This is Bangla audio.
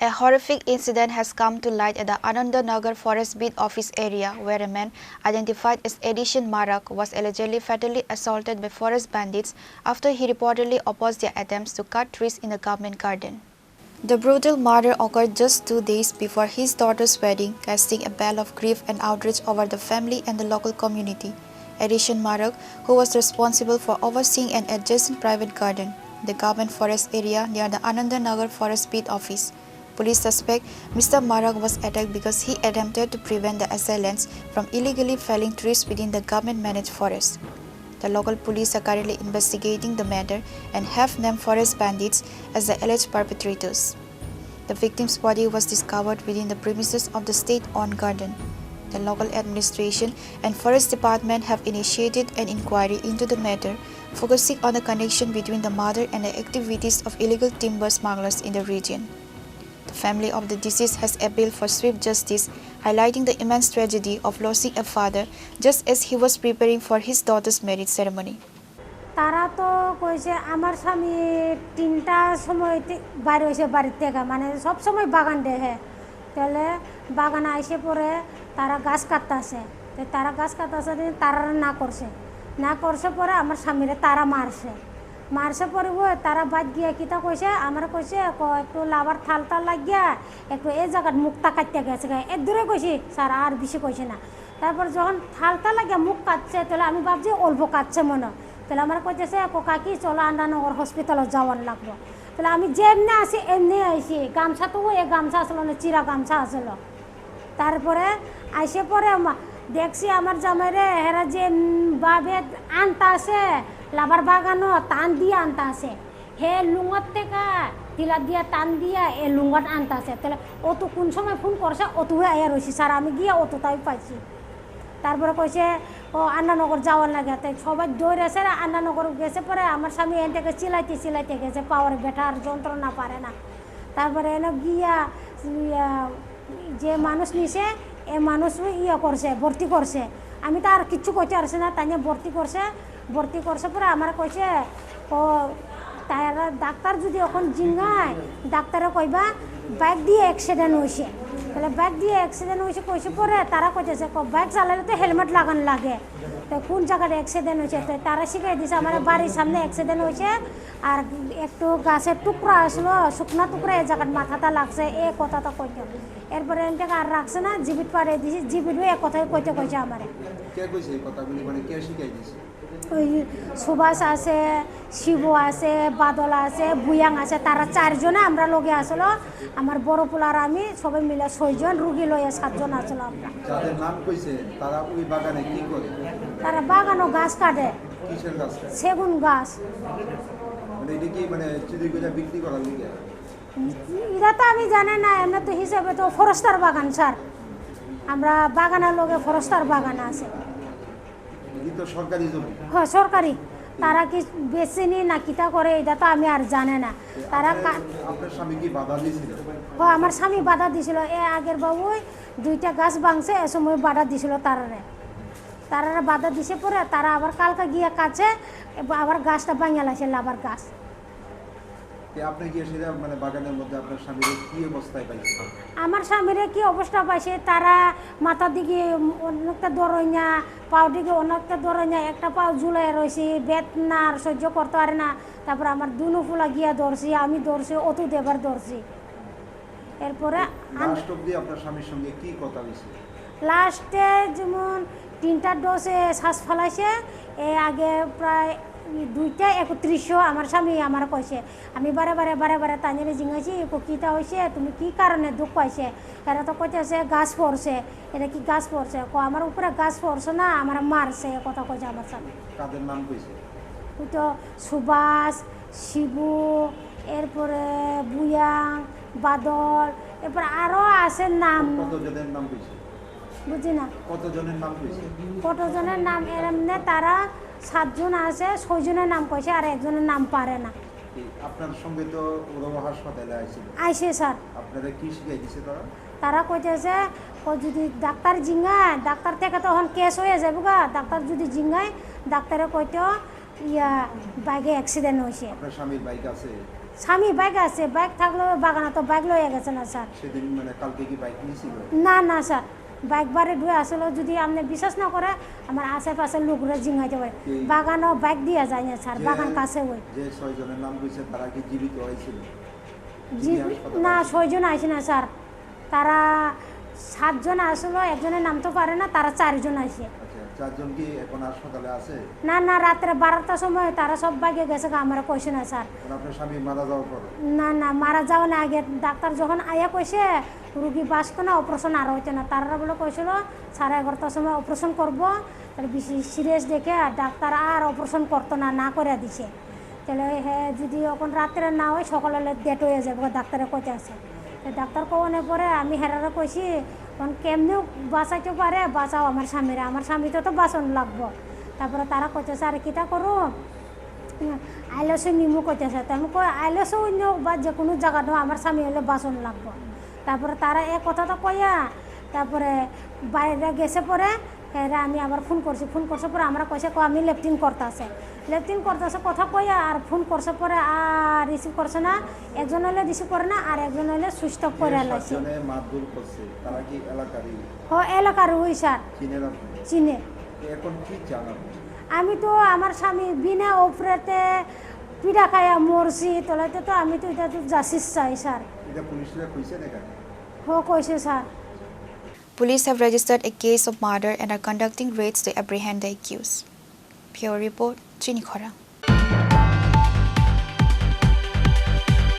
A horrific incident has come to light at the Anandnagar Forest Beat Office area where a man identified as Addition Marak was allegedly fatally assaulted by Forest Bandits after he reportedly opposed their attempts to cut trees in the government garden. The brutal murder occurred just 2 days before his daughter's wedding, casting a pall of grief and outrage over the family and the local community. Addition Marak, who was responsible for overseeing an adjacent private garden, the government forest area near the Anandnagar Forest Beat Office. Police suspect Mr. Marak was attacked because he attempted to prevent the assailants from illegally felling trees within the government-managed forest. The local police are currently investigating the matter and have named Forest Bandits as the alleged perpetrators. The victim's body was discovered within the premises of the state-owned garden. The local administration and forest department have initiated an inquiry into the matter, focusing on the connection between the murder and the activities of illegal timber smugglers in the region. The family of the deceased has appealed for swift justice, highlighting the immense tragedy of losing a father just as he was preparing for his daughter's marriage ceremony. তারা তো কইছে আমার স্বামী 3টার সময় বাইরে হইছে বাড়ি থেকে মানে সব সময় বাগান দেখে তাহলে বাগানে আইসে পরে তারা গাছ কাটতাছে তো তারা গাছ কাটতাছে তারা না করছে পরে আমার স্বামীরে তারা মারছে পরে তারা বাদ গিয়া কিতা কইছে আমার কইছে একটু লাভার থাল লাগিয়া একটু এই জায়গার মুখটা কাটতে গেছে এর দূরে কইছি স্যার আর বেশি কইছে না তারপর যখন থালটা লাগিয়া মুখ কাটছে তাহলে আমি ভাবছি অল্প কাটছে মনে তাহলে আমার কইতেছে কাকি চলো আন্দানগর হসপিটালে যাওয়ার লাগবো তাহলে আমি যেমনি আসি এমনি আইসি গামছা তো এই গামছা আসলো না চিরা গামছা আসলো তারপরে আইসে পরে দেখছি আমার জামাইরে হেরা যে ভাবে আনতা আছে লাভার বাগানো টান দিয়ে আনতা আছে হে লুঙ্গত থেকে তিলা দিয়া টান দিয়া এ লুঙ্গত আনতা আছে তাহলে ও তো কোন সময় ফোন করছে অত হয়ে আয়া রয়েছি স্যার আমি গিয়া অত তাই পাইছি তারপরে কইছে ও আন্দানগর যাওয়ার লাগে তাই সবাই দৌড়েছে আন্দানগর গেছে পরে আমার স্বামী এন থেকে চিলাইতে গেছে পাওয়ার বেটার যন্ত্রণা পারে না তারপরে এনে গিয়া যে মানুষ নিছে এ মানুষ করছে ভর্তি করছে আমি তো আর কিচ্ছু কইতে পারছি না তাই ভর্তি করছে পরে আমার কইছে ও তারা ডাক্তার যদি এখন জিঙ্গায় ডাক্তারে কইবা বাইক দিয়ে অ্যাক্সিডেন্ট হয়েছে তাহলে বাইক দিয়ে অ্যাক্সিডেন্ট হয়েছে কইছে পরে তারা কইতেছে বাইক চালালে তো হেলমেট লাগানো লাগে তো কোন জায়গায় অ্যাক্সিডেন্ট হয়েছে তো তারা শিখাই দিছে আমার বাড়ির সামনে অ্যাক্সিডেন্ট হয়েছে আর একটু গাছের টুকরা আসলো শুকনা টুকরা এই জায়গার মাথাটা লাগছে এ কথাটা কইতে এরপরে এনটাকে আর রাখছে না জিবিট পাড়ে দিয়েছি জিবিটও এক কথাই কইছে আমার ওই সুভাষ আছে শিব আছে বাদল আছে ভুয়াং আছে তারা 4 জনে আমরা লগে আসলো আমার বড় পোলার আমি সবাই মিলে 6 জন রুগী লয়ে 7 জন আসলো আমরা যাদের নাম কইছে তারা ওই বাগানে কি করে তারা বাগানো গাছ কাটে কিসের গাছ সেগুন গাছ মানে এটা কি মানে চুরি করে বিক্রি করার লিগে এটা তো আমি জানি না এমনি তো হিসাবে তো ফরেস্টার বাগান স্যার আমরা বাগানের লগে ফরেস্টার বাগান আছে তো সরকারি জমি হ্যাঁ সরকারি তারা কি বেচেনি না কিতা করে এটা তো আমি আর জানে না তারা আপনার স্বামী কি বাধা দিয়েছিল হ্যাঁ আমার স্বামী বাধা দিছিল এ আগের বাবু 2টা গাছ ভাঙছে এ সময় বাধা দিছিল তারা বাধা দিছে পরে তারা আবার কালকে গিয়ে কাছে আবার গাছটা ভাঙিয়ে লাগছে লাভার গাছ আপনি কি সেটা মানে বাগানের মধ্যে আপনার স্বামীর কি অবস্থায় পাইছে আমার স্বামীরে কি অবস্থা পাইছে তারা মাথার দিকে অনেকটা দরইনা পাও দিকে অনেকটা দরইনা একটা পাও ঝুলাই রয়েছে বেদনা আর সহ্য করতে পারে না তারপর আমার দুনো ফুলা গিয়া ধরছি আমি ধরছি অত দেবার ধরছি এরপরে লাস্ট অবধি আপনার স্বামীর সঙ্গে কি কথা হয়েছে লাস্টে যেমন 3টা ডোজে শ্বাস ফেলাইছে এ আগে প্রায় 2টা 3100 আমার স্বামী আমার কইছে আমি বারে তানিরে জিঙ্গাইছি কিতা হয়েছে তুমি কি কারণে দুঃখ পাইছে এরা তো কইতেছে গাছ পড়ছে এটা কি গাছ পড়ছে আমার উপরে গাছ পড়ছে না আমার মারছে কথা কইছে আমার স্বামী কাদের নাম কইছে ওই তো সুভাষ শিবু এরপরে ভুয়াং বাদল এরপর আরও আছে নাম কতজনের নাম কইছে বুঝি না কতজনের নাম এমনি তারা 7 জন আছে 6 জনের নাম কইছে আর একজনের নাম পারে না আপনার সঙ্গে তো ওরা হাসপাতালে আইছে স্যার আপনারা কি শিখাই দিছে তারা কইতেছে যদি ডাক্তার জিঙ্গায় ডাক্তার থেকে তখন কেস হয়ে যাবে গা ডাক্তার যদি জিঙ্গায় ডাক্তারে কইতো বাইকে অ্যাক্সিডেন্ট হয়েছে আপনার স্বামীর বাইক আছে স্বামী বাইক আছে, বাইক থাকলেও বাগানে তো বাইক লয়ে গেছে না স্যার। সেদিন মানে কালকে কি বাইক নিয়েছিল? না না স্যার, বাইক বারে ধুয়ে আসলে যদি আপনি বিশ্বাস না করে আমার আশেপাশের লোকরা জিঙাইতে পারে, বাগানও বাইক দিয়ে যায় না স্যার, বাগান কাছে ওই। যে 6 জনের নাম কইছে তারা কি জীবিত হয়েছিল? না 6 জন আসে না স্যার, তারা 7 জন আসলো, একজনের নাম তো পারে না, তারা 4 জন আসে। আচ্ছা, 4 জন কি এখন হাসপাতালে আছে? না না, রাত্রে 12টার সময় তারা সব বাইকে গেছে, আমার কইছে না স্যার। আপনার স্বামী মারা যাওয়ার পর? না না, মারা যাওয়া না, আগে ডাক্তার যখন আয়া কইছে রুগী বাঁচতো না, অপারেশন আর হইতো না, তারা বলে কইছিল 11:30টার সময় অপারেশন করবো, তাহলে বেশি সিরিয়াস দেখে ডাক্তার আর অপারেশন করতো না, না করে দিছে। তাহলে হ্যাঁ যদি এখন রাত্রে না হয় সকালে ডেট হয়ে যাবে, ডাক্তারে কইতে আছে। ডাক্তার কোয়ানোর পরে আমি হেরারে কইছি কারণ কেমনিও বাঁচাইতে পারে, বাঁচাও আমার স্বামীরা, আমার স্বামীকে তো বাঁচানো লাগবো। তারপরে তারা কইতেছে আর কিটা করো, আইলসে নিমু কইতেছে, তো আমি কই আইলসে অন্য বা যে কোনো জায়গাতেও আমার স্বামী হলে বাঁচানো লাগবো। তারপরে তারা এক কথাটা কইয়া তারপরে বাইরে গেছে পরে এরা আমি আবার ফোন করছি, ফোন করছে পরে আমরা কইছে আমি লেফটিং করতেছে কথা কইয়া আর ফোন করছে পরে আর রিসিভ করছে না, একজন হলে রিসিভ করে না আর একজন হলে সুইচ অফ করে লাইছে। মারধর করছে তারা কি এলাকারই? এলাকার ওই স্যার, চিনে। এখন কি জানাবো? আমি তো আমার স্বামী বিনা অপরাধে পিঠা খাইয়া মরছি, তোলাতে তো আমি তো এটা তো জাস্টিস চাই স্যার। এটা পুলিশরা কইছে না কেন? কইছে sir. Police have registered a case of murder and are conducting raids to apprehend the accused. Pure report, Chini Khorang.